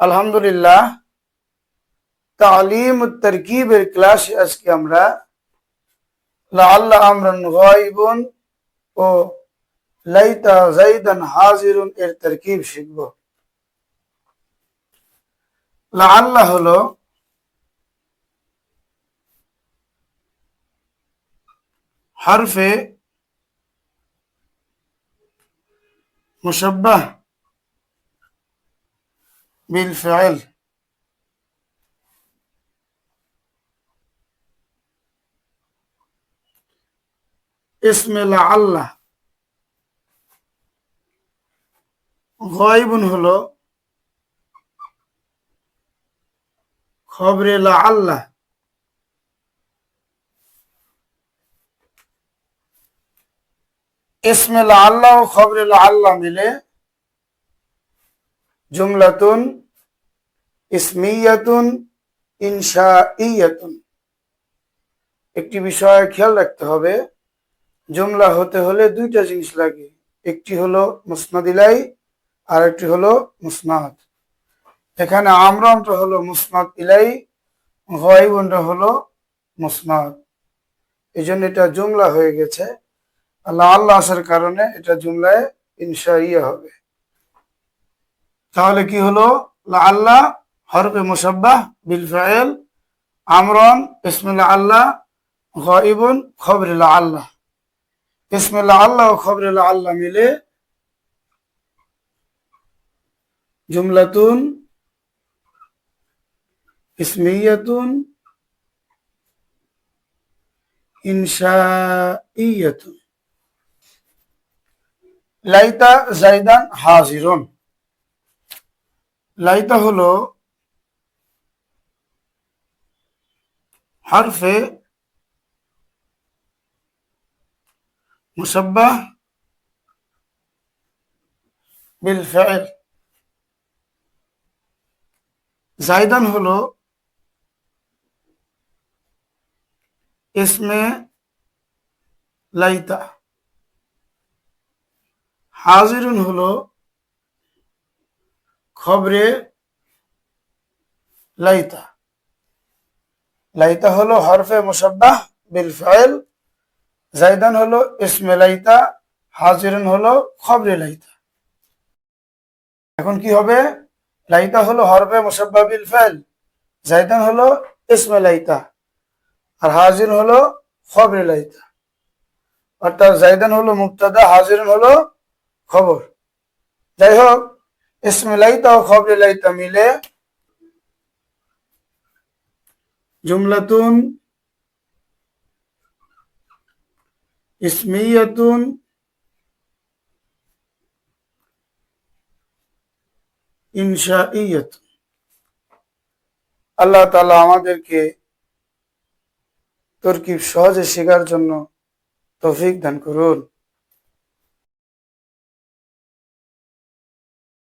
আলহামদুলিল্লাহ, তালিম তারকিবের ক্লাসে আজকে আমরা লাআল্লা আমরান গায়িবুন ও লাইতা যাইদান হাজিরুন এর তারকিব শিখব। লাআল্লা হলো হরফে মুশাব্বাহ বিল ফাইল। ইসমে লাআল্লা। গায়িবুন হলো খবরে লাআল্লা। ইসমে লাআল্লা ও খবরে লাআল্লা মিলে জুমলাতুন ইসমিয়াতুন ইনশাইয়াতুন। একটি বিষয় খেয়াল রাখতে হবে, জুমলা হতে হলে দুইটা জিনিস লাগে, একটি হলো মুসনাদ ইলাই আর একটি হলো মুসনাদ। এখানে আমরনটা হলো মুসনাদ ইলাই, গায়িবুনটা হলো মুসনাদ, এই জন্য এটা জুমলা হয়ে গেছে। আল্লাহ আল্লাহ আসার কারণে এটা জুমলায় ইনশাইয়া হবে। তাহলে কি হলো? লাআল্লাহ হরফে মুশাব্বাহ বিল ফাইল, আমরন ইসমে লাআল্লাহ, গায়িবুন খবরে লাআল্লাহ। ইসমে লাআল্লাহ ও খবরে লাআল্লাহ মিলে জুমলাতুন ইসমিয়াতুন ইনশাইয়াতুন। লাইতা যাইদান হাজিরুন। লাইতা হলো হরফে মুশাব্বাহ বিল ফাইল। যাইদান হলো ইসমে লাইতা। হাজিরুন হলো খবরে লাইতা। লাইতা হলো হরফে মুশাব্বাহ বিল ফাইল, যাইদান হলো ইসমে লাইতা, হাজিরুন হলো খবরে লাইতা। এখন কি হবে? লাইতা হলো হরফে মুশাব্বাহ বিল ফাইল, যাইদান হলো ইসমে লাইতা, আর হাজির হলো খবরে লাইতা। অর্থাৎ যাইদান হলো মুবতাদা, হাজিরুন হলো খবর। যাই হোক, ইসমে লাইতা ও খবরে লাইতা মিলে জুমলাতুন ইসমিয়াতুন ইনশাইয়াতুন। আল্লাহ তাআলা আমাদেরকে তরকিব সহজে শেখার জন্য তৌফিক দান করুন।